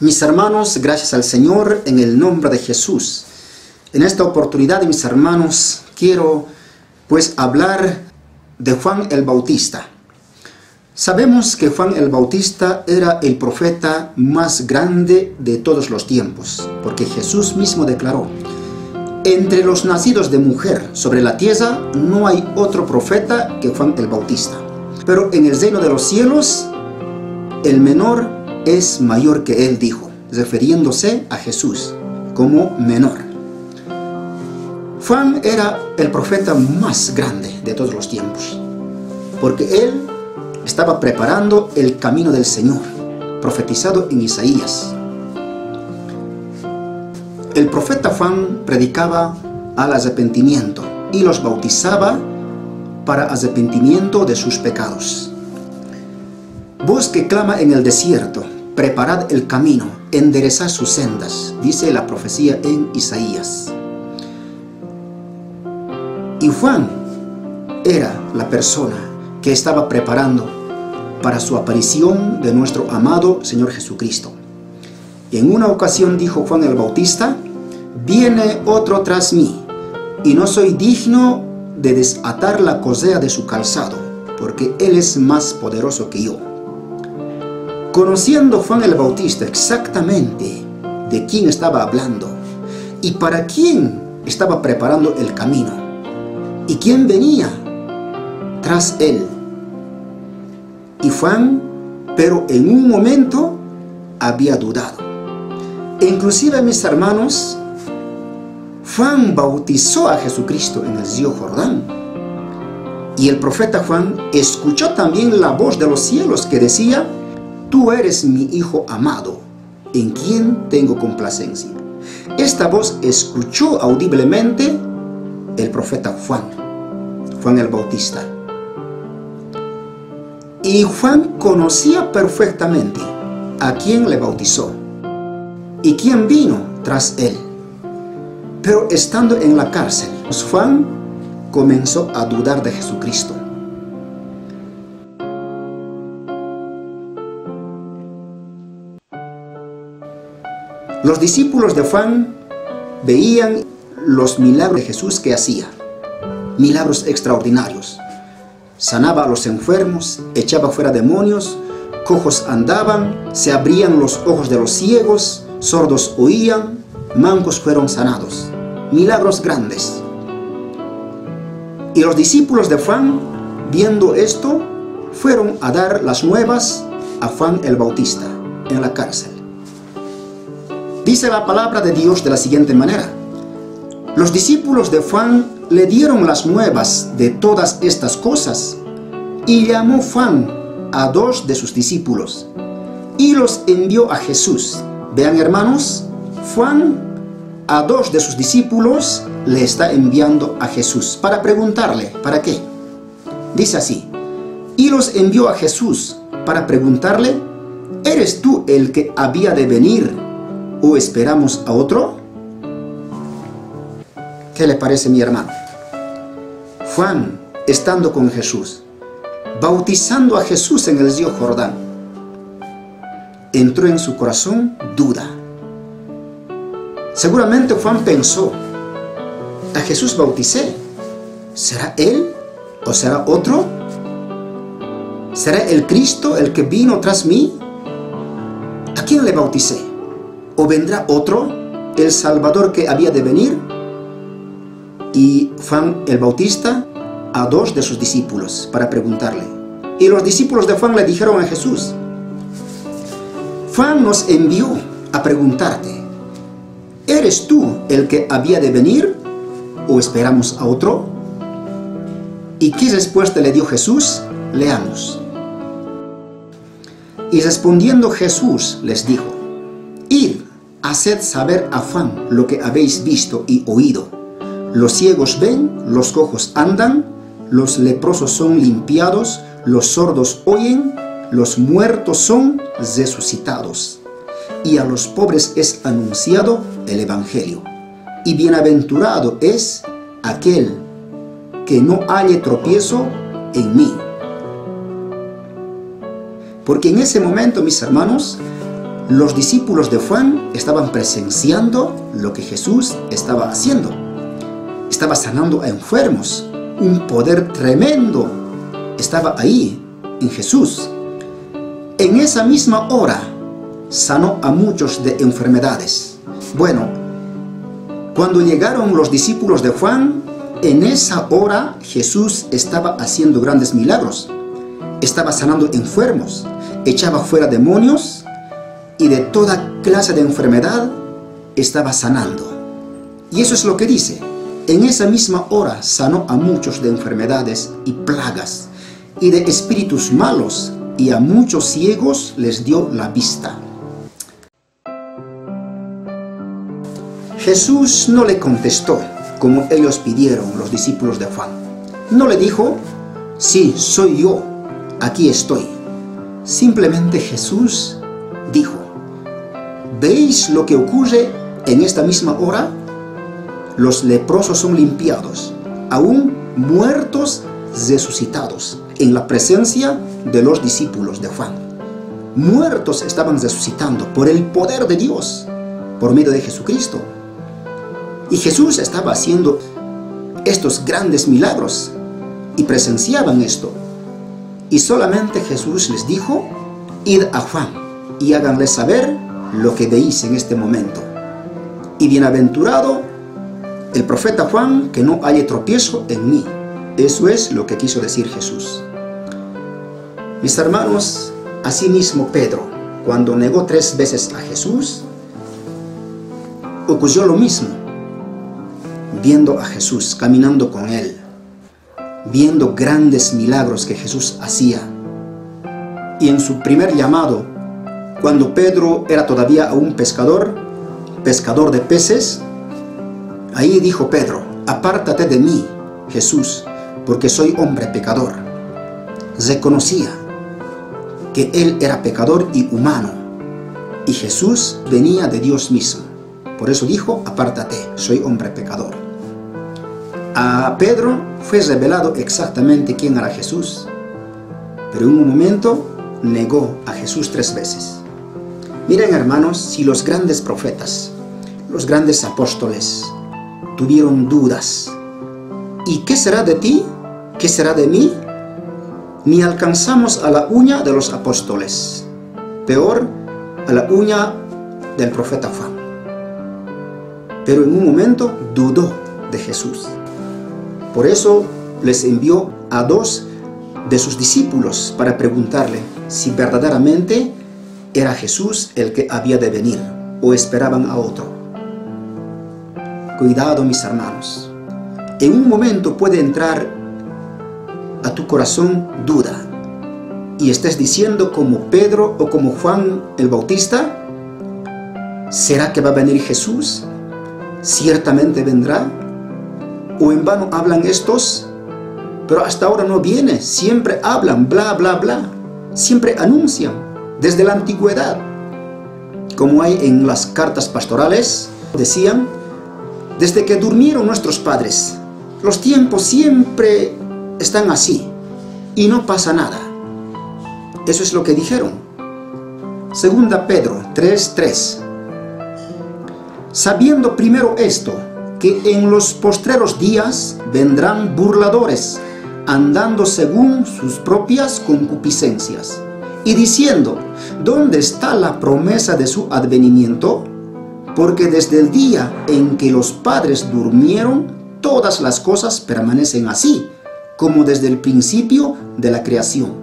Mis hermanos, gracias al Señor, en el nombre de Jesús. En esta oportunidad, mis hermanos, quiero pues hablar de Juan el Bautista. Sabemos que Juan el Bautista era el profeta más grande de todos los tiempos, porque Jesús mismo declaró: entre los nacidos de mujer sobre la tierra no hay otro profeta que Juan el Bautista. Pero en el reino de los cielos, el menor es mayor que él, dijo, refiriéndose a Jesús como menor. Juan era el profeta más grande de todos los tiempos, porque él estaba preparando el camino del Señor, profetizado en Isaías. El profeta Juan predicaba al arrepentimiento y los bautizaba para arrepentimiento de sus pecados. Voz que clama en el desierto, preparad el camino, enderezad sus sendas, dice la profecía en Isaías. Y Juan era la persona que estaba preparando para su aparición de nuestro amado Señor Jesucristo. En una ocasión dijo Juan el Bautista: viene otro tras mí, y no soy digno de desatar la correa de su calzado, porque él es más poderoso que yo. Conociendo Juan el Bautista exactamente de quién estaba hablando y para quién estaba preparando el camino y quién venía tras él. Y Juan, pero en un momento, había dudado. E inclusive, mis hermanos, Juan bautizó a Jesucristo en el río Jordán. Y el profeta Juan escuchó también la voz de los cielos que decía: tú eres mi Hijo amado, en quien tengo complacencia. Esta voz escuchó audiblemente el profeta Juan el Bautista. Y Juan conocía perfectamente a quién le bautizó y quién vino tras él. Pero estando en la cárcel, Juan comenzó a dudar de Jesucristo. Los discípulos de Juan veían los milagros de Jesús que hacía, milagros extraordinarios. Sanaba a los enfermos, echaba fuera demonios, cojos andaban, se abrían los ojos de los ciegos, sordos oían, mancos fueron sanados. Milagros grandes. Y los discípulos de Juan, viendo esto, fueron a dar las nuevas a Juan el Bautista en la cárcel. Dice la palabra de Dios de la siguiente manera: los discípulos de Juan le dieron las nuevas de todas estas cosas, y llamó Juan a 2 de sus discípulos y los envió a Jesús. Vean, hermanos, Juan a 2 de sus discípulos le está enviando a Jesús para preguntarle, ¿para qué? Dice así: y los envió a Jesús para preguntarle: ¿eres tú el que había de venir o esperamos a otro? ¿Qué le parece, mi hermano? Juan, estando con Jesús, bautizando a Jesús en el río Jordán, entró en su corazón duda. Seguramente Juan pensó: a Jesús bauticé, ¿será él o será otro? ¿Será el Cristo el que vino tras mí? ¿A quién le bauticé? ¿O vendrá otro, el Salvador que había de venir? Y Juan el Bautista a 2 de sus discípulos para preguntarle. Y los discípulos de Juan le dijeron a Jesús: Juan nos envió a preguntarte: ¿eres tú el que había de venir o esperamos a otro? ¿Y qué respuesta le dio Jesús? Leamos. Y respondiendo Jesús les dijo: id, haced saber a Juan lo que habéis visto y oído. Los ciegos ven, los cojos andan, los leprosos son limpiados, los sordos oyen, los muertos son resucitados, y a los pobres es anunciado el Evangelio. Y bienaventurado es aquel que no halle tropiezo en mí. Porque en ese momento, mis hermanos, Los discípulos de Juan estaban presenciando lo que Jesús estaba haciendo. Estaba sanando a enfermos. Un poder tremendo estaba ahí en Jesús. En esa misma hora sanó a muchos de enfermedades. Bueno, cuando llegaron los discípulos de Juan, en esa hora Jesús estaba haciendo grandes milagros. Estaba sanando enfermos, echaba fuera demonios y de toda clase de enfermedad estaba sanando. Y eso es lo que dice. En esa misma hora sanó a muchos de enfermedades y plagas y de espíritus malos, y a muchos ciegos les dio la vista. Jesús no le contestó como ellos pidieron, los discípulos de Juan. No le dijo, sí, soy yo, aquí estoy. Simplemente Jesús dijo, ¿veis lo que ocurre en esta misma hora? Los leprosos son limpiados, aún muertos resucitados, en la presencia de los discípulos de Juan. Muertos estaban resucitando por el poder de Dios, por medio de Jesucristo. Y Jesús estaba haciendo estos grandes milagros y presenciaban esto. Y solamente Jesús les dijo, id a Juan y háganle saber lo que veis en este momento. Y bienaventurado el profeta Juan, que no haya tropiezo en mí. Eso es lo que quiso decir Jesús. Mis hermanos, asimismo Pedro, cuando negó 3 veces a Jesús, ocurrió lo mismo. Viendo a Jesús, caminando con él, viendo grandes milagros que Jesús hacía. Y en su primer llamado, cuando Pedro era todavía aún pescador de peces, ahí dijo Pedro, apártate de mí, Jesús, porque soy hombre pecador. Reconocía que él era pecador y humano, y Jesús venía de Dios mismo. Por eso dijo, apártate, soy hombre pecador. A Pedro fue revelado exactamente quién era Jesús, pero en un momento negó a Jesús 3 veces. Miren, hermanos, si los grandes profetas, los grandes apóstoles tuvieron dudas, ¿y qué será de ti? ¿Qué será de mí? Ni alcanzamos a la uña de los apóstoles, peor a la uña del profeta Juan. Pero en un momento dudó de Jesús. Por eso les envió a 2 de sus discípulos para preguntarle si verdaderamente era Jesús el que había de venir o esperaban a otro. Cuidado, mis hermanos. En un momento puede entrar a tu corazón duda y estés diciendo como Pedro o como Juan el Bautista, ¿será que va a venir Jesús? ¿Ciertamente vendrá? ¿O en vano hablan estos? Pero hasta ahora no viene. Siempre hablan, bla, bla, bla. Siempre anuncian, desde la antigüedad. Como hay en las cartas pastorales, decían, desde que durmieron nuestros padres, los tiempos siempre están así y no pasa nada. Eso es lo que dijeron. Segunda Pedro 3:3. Sabiendo primero esto, que en los postreros días vendrán burladores, andando según sus propias concupiscencias, y diciendo, ¿dónde está la promesa de su advenimiento? Porque desde el día en que los padres durmieron, todas las cosas permanecen así, como desde el principio de la creación.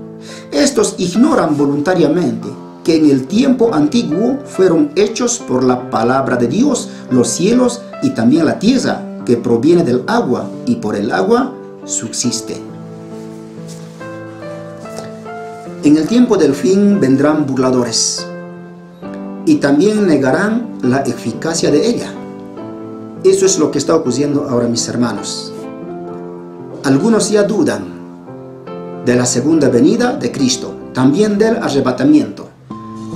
Estos ignoran voluntariamente que en el tiempo antiguo fueron hechos por la palabra de Dios los cielos y también la tierra, que proviene del agua y por el agua subsiste. En el tiempo del fin vendrán burladores y también negarán la eficacia de ella. Eso es lo que está ocurriendo ahora, mis hermanos. Algunos ya dudan de la segunda venida de Cristo, también del arrebatamiento.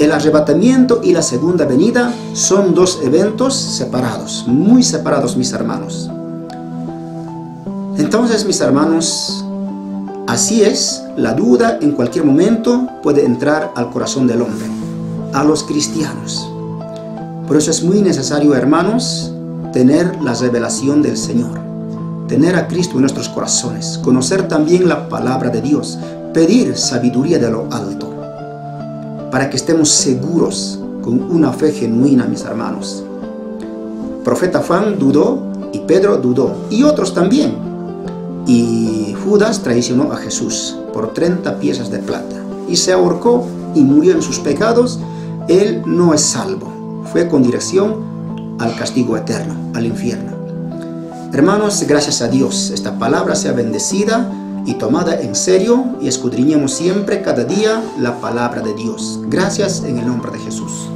El arrebatamiento y la segunda venida son 2 eventos separados, muy separados, mis hermanos. Entonces, mis hermanos, así es, la duda en cualquier momento puede entrar al corazón del hombre. a los cristianos. Por eso es muy necesario, hermanos, tener la revelación del Señor, tener a Cristo en nuestros corazones, conocer también la palabra de Dios, pedir sabiduría de lo alto, para que estemos seguros con una fe genuina, mis hermanos. El profeta Juan dudó y Pedro dudó, y otros también. Y Judas traicionó a Jesús por 30 piezas de plata y se ahorcó y murió en sus pecados. Él no es salvo, fue con dirección al castigo eterno, al infierno. Hermanos, gracias a Dios, esta palabra sea bendecida y tomada en serio, y escudriñemos siempre, cada día, la palabra de Dios. Gracias en el nombre de Jesús.